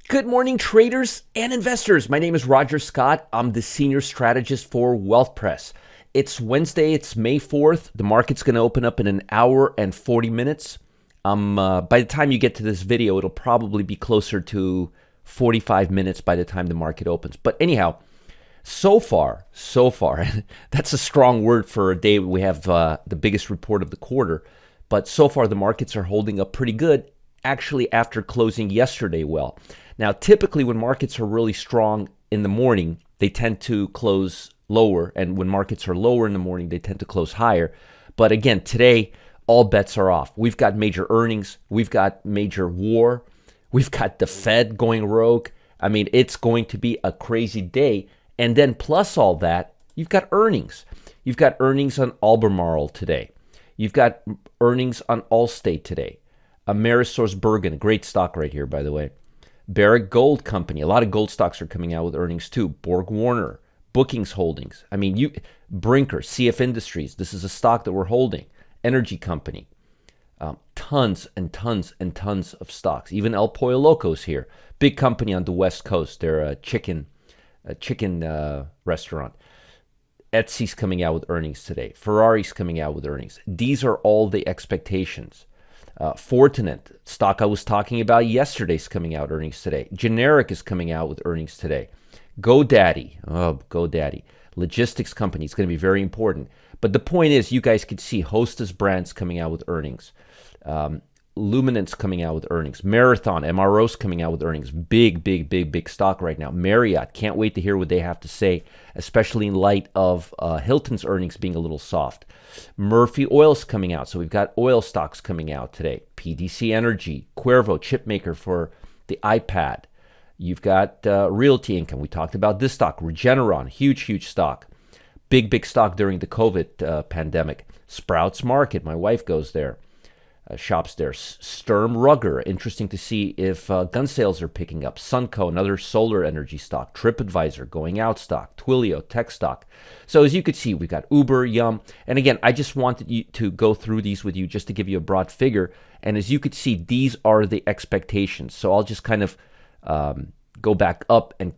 Good morning, traders and investors. My name is Roger Scott. I'm the senior strategist for WealthPress. It's Wednesday. It's May 4th. The market's going to open up in an hour and 40 minutes. By the time you get to this video, it'll probably be closer to 45 minutes by the time the market opens. But anyhow, so far, that's a strong word for a day. We have the biggest report of the quarter. But so far, the markets are holding up pretty good, actually, after closing yesterday well. Now, typically when markets are really strong in the morning, they tend to close lower. And when markets are lower in the morning, they tend to close higher. But again, today, all bets are off. We've got major earnings. We've got major war. We've got the Fed going rogue. I mean, it's going to be a crazy day. And then plus all that, you've got earnings. You've got earnings on Albemarle today. You've got earnings on Allstate today. AmerisourceBergen, a great stock right here, by the way. Barrick Gold Company, a lot of gold stocks are coming out with earnings too. Borg Warner, Bookings Holdings. I mean, Brinker, CF Industries, this is a stock that we're holding. Energy Company, tons and tons and tons of stocks. Even El Pollo Loco's here, big company on the West Coast. They're a chicken restaurant. Etsy's coming out with earnings today. Ferrari's coming out with earnings. These are all the expectations. Fortinet, stock I was talking about yesterday, is coming out earnings today. Generic is coming out with earnings today. GoDaddy, logistics company, is going to be very important. But the point is, you guys could see Hostess Brands coming out with earnings. Luminance coming out with earnings. Marathon, MRO's coming out with earnings. Big stock right now. Marriott, can't wait to hear what they have to say, especially in light of Hilton's earnings being a little soft. Murphy Oil's coming out, so we've got oil stocks coming out today. PDC Energy, Cuervo, chip maker for the iPad. You've got Realty Income. We talked about this stock. Regeneron, huge stock. Big stock during the COVID pandemic. Sprouts Market, my wife goes there. Shops there. Sturm Ruger, interesting to see if gun sales are picking up. Sunco, another solar energy stock. TripAdvisor, going out stock. Twilio, tech stock. So as you could see, we've got Uber, Yum. And again, I just wanted you to go through these with you just to give you a broad figure. And as you could see, these are the expectations. So I'll just kind of go back up and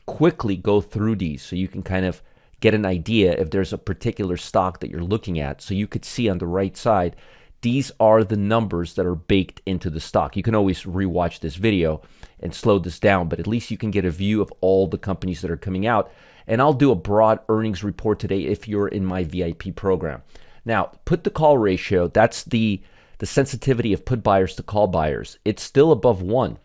quickly go through these so you can kind of get an idea if there's a particular stock that you're looking at. So you could see on the right side, these are the numbers that are baked into the stock. You can always rewatch this video and slow this down, but at least you can get a view of all the companies that are coming out. And I'll do a broad earnings report today if you're in my VIP program. Now, put to call ratio, that's the sensitivity of put buyers to call buyers. It's still above 1.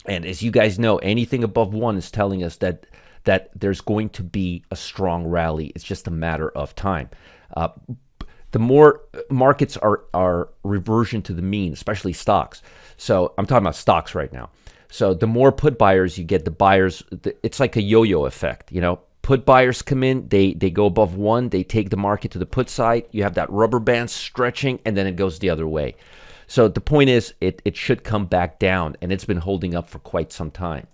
And as you guys know, anything above 1 is telling us that there's going to be a strong rally. It's just a matter of time. The more markets are reversion to the mean, especially stocks. So I'm talking about stocks right now. So the more put buyers you get, the buyers, it's like a yo-yo effect. You know, put buyers come in, they go above 1, they take the market to the put side. You have that rubber band stretching, and then it goes the other way. So the point is, it should come back down, and it's been holding up for quite some time.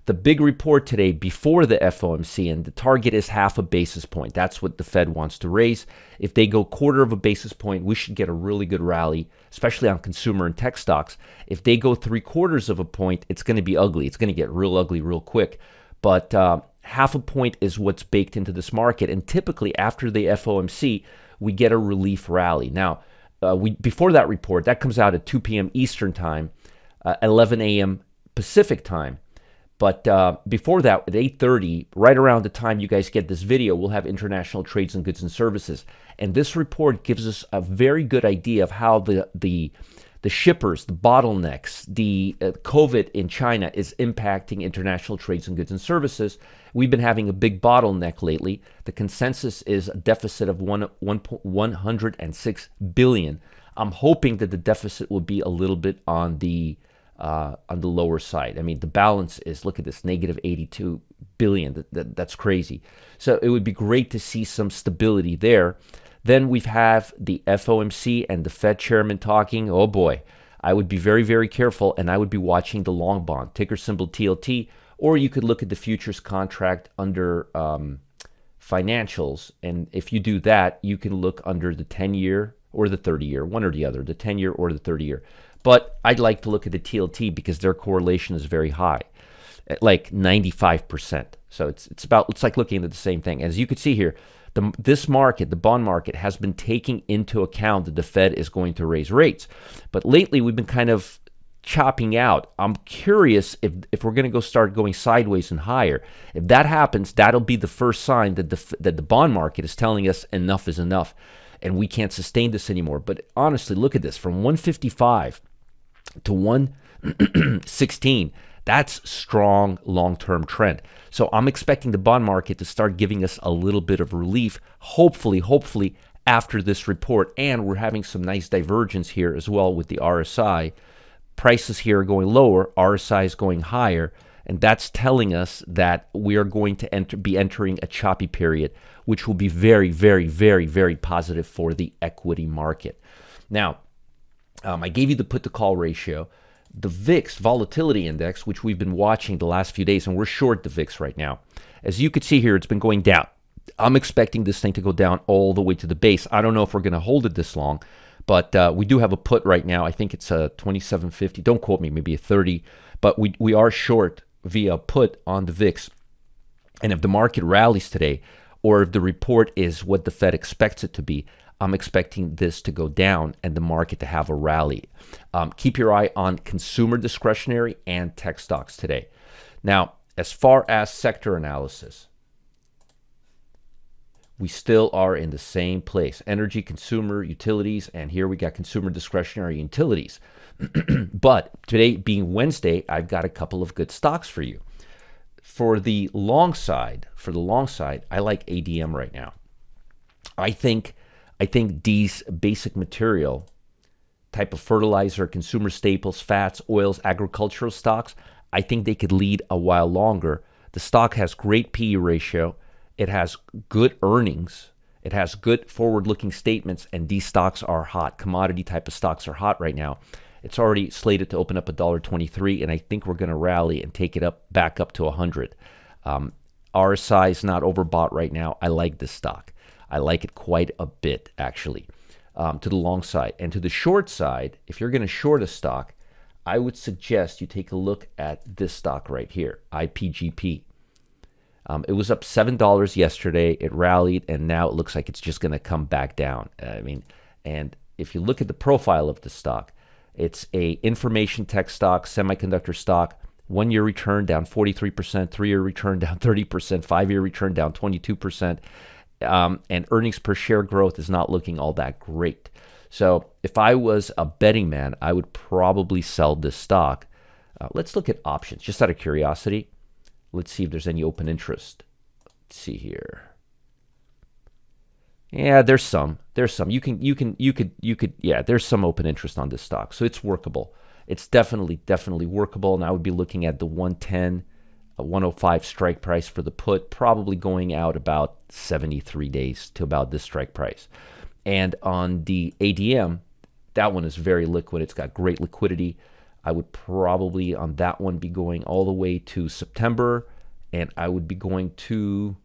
The big report today before the FOMC, and the target is 0.5 basis point. That's what the Fed wants to raise. If they go 1/4 basis point, we should get a really good rally, especially on consumer and tech stocks. If they go 0.75 point, it's going to be ugly. It's going to get real ugly real quick. But 0.5 point is what's baked into this market. And typically after the FOMC, we get a relief rally. Now, before that report, that comes out at 2 p.m. Eastern time, 11 a.m. Pacific time. But before that, at 8:30, right around the time you guys get this video, we'll have international trades in goods and services. And this report gives us a very good idea of how the shippers, the bottlenecks, the COVID in China is impacting international trades in goods and services. We've been having a big bottleneck lately. The consensus is a deficit of 106 billion. I'm hoping that the deficit will be a little bit on the lower side. I mean, the balance is, look at this, negative 82 billion. That's crazy. So it would be great to see some stability there. Then we have the FOMC and the Fed chairman talking. Oh boy, I would be very, very careful, and I would be watching the long bond, ticker symbol TLT, or you could look at the futures contract under financials. And if you do that, you can look under the 10-year or the 30-year, one or the other, the 10-year or the 30-year. But I'd like to look at the TLT because their correlation is very high, at like 95%. So it's like looking at the same thing. As you can see here, this market, the bond market, has been taking into account that the Fed is going to raise rates. But lately, we've been kind of chopping out. I'm curious if we're going to start going sideways and higher. If that happens, that'll be the first sign that the bond market is telling us enough is enough, and we can't sustain this anymore. But honestly, look at this: from 155 to 116. That's strong long-term trend. So I'm expecting the bond market to start giving us a little bit of relief, hopefully after this report. And we're having some nice divergence here as well with the RSI. Prices here are going lower, RSI is going higher, and that's telling us that we are going to be entering a choppy period, which will be very, very, very, very positive for the equity market. Now, I gave you the put-to-call ratio. The VIX volatility index, which we've been watching the last few days, and we're short the VIX right now. As you can see here, it's been going down. I'm expecting this thing to go down all the way to the base. I don't know if we're going to hold it this long, but we do have a put right now. I think it's a 27.50. Don't quote me, maybe a 30. But we are short via put on the VIX. And if the market rallies today, or if the report is what the Fed expects it to be, I'm expecting this to go down and the market to have a rally. Keep your eye on consumer discretionary and tech stocks today. Now, as far as sector analysis, we still are in the same place. Energy, consumer, utilities, and here we got consumer discretionary utilities. But today being Wednesday, I've got a couple of good stocks for you. For the long side, I like ADM right now. I think these basic material type of fertilizer, consumer staples, fats, oils, agricultural stocks, I think they could lead a while longer. The stock has great PE ratio. It has good earnings. It has good forward-looking statements, and these stocks are hot. Commodity type of stocks are hot right now. It's already slated to open up $1.23, and I think we're going to rally and take it back up to 100. RSI is not overbought right now. I like this stock. I like it quite a bit, actually, to the long side. And to the short side, if you're going to short a stock, I would suggest you take a look at this stock right here, IPGP. It was up $7 yesterday. It rallied, and now it looks like it's just going to come back down. And if you look at the profile of the stock, it's a information tech stock, semiconductor stock. 1 year return down 43%, 3 year return down 30%, 5 year return down 22%. And earnings per share growth is not looking all that great. So if I was a betting man, I would probably sell this stock. Let's look at options, just out of curiosity. Let's see if there's any open interest. Let's see here. Yeah, there's some. There's some. Yeah, there's some open interest on this stock. So it's workable. It's definitely workable. And I would be looking at the 110, 105 strike price for the put, probably going out about 73 days to about this strike price. And on the ADM, that one is very liquid. It's got great liquidity. I would probably on that one be going all the way to September, and I would be going to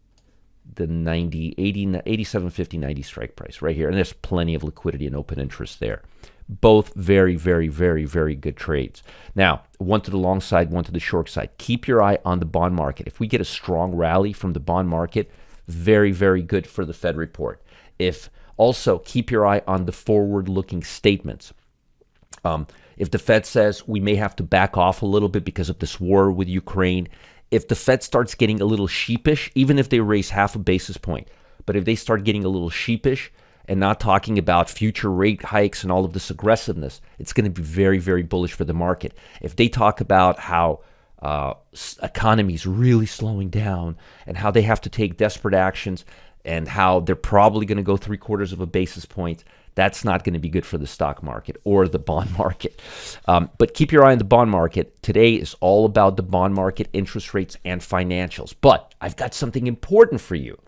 the 90, 80, 87.50, 90 strike price right here. And there's plenty of liquidity and open interest there. Both very, very, very, very good trades. Now, one to the long side, one to the short side. Keep your eye on the bond market. If we get a strong rally from the bond market, very, very good for the Fed report. Also, keep your eye on the forward-looking statements. If the Fed says we may have to back off a little bit because of this war with Ukraine, if the Fed starts getting a little sheepish, even if they raise half a basis point, but if they start getting a little sheepish and not talking about future rate hikes and all of this aggressiveness, it's going to be very, very bullish for the market. If they talk about how economy is really slowing down and how they have to take desperate actions and how they're probably going to go 0.75 of a basis point, that's not going to be good for the stock market or the bond market. But keep your eye on the bond market. Today is all about the bond market, interest rates, and financials. But I've got something important for you.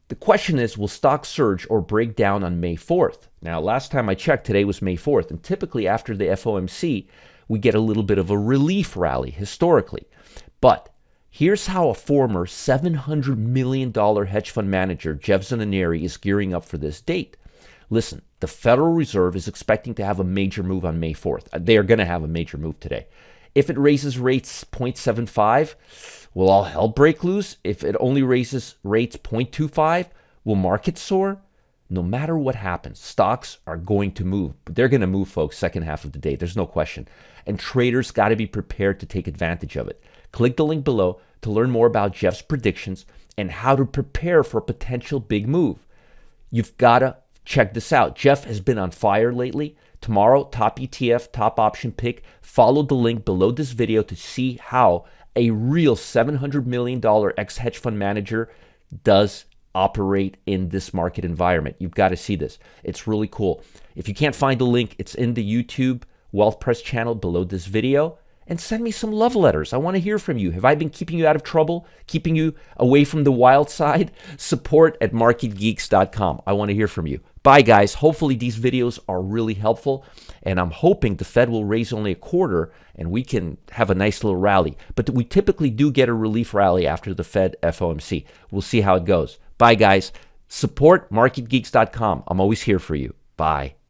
The question is, will stocks surge or break down on May 4th? Now, last time I checked, today was May 4th. And typically after the FOMC, we get a little bit of a relief rally historically. But here's how a former $700 million hedge fund manager, Jeff Zananeri, is gearing up for this date. Listen, the Federal Reserve is expecting to have a major move on May 4th. They are going to have a major move today. If it raises rates 0.75, will all hell break loose? If it only raises rates 0.25, will markets soar? No matter what happens, stocks are going to move. But they're going to move, folks, second half of the day. There's no question. And traders got to be prepared to take advantage of it. Click the link below to learn more about Jeff's predictions and how to prepare for a potential big move. You've got to check this out. Jeff has been on fire lately. Tomorrow, top ETF, top option pick. Follow the link below this video to see how a real $700 million ex-hedge fund manager does operate in this market environment. You've got to see this. It's really cool. If you can't find the link, it's in the YouTube Wealth Press channel below this video. And send me some love letters. I want to hear from you. Have I been keeping you out of trouble? Keeping you away from the wild side? Support@marketgeeks.com. I want to hear from you. Bye, guys. Hopefully these videos are really helpful. And I'm hoping the Fed will raise only a quarter and we can have a nice little rally. But we typically do get a relief rally after the Fed FOMC. We'll see how it goes. Bye, guys. Support marketgeeks.com. I'm always here for you. Bye.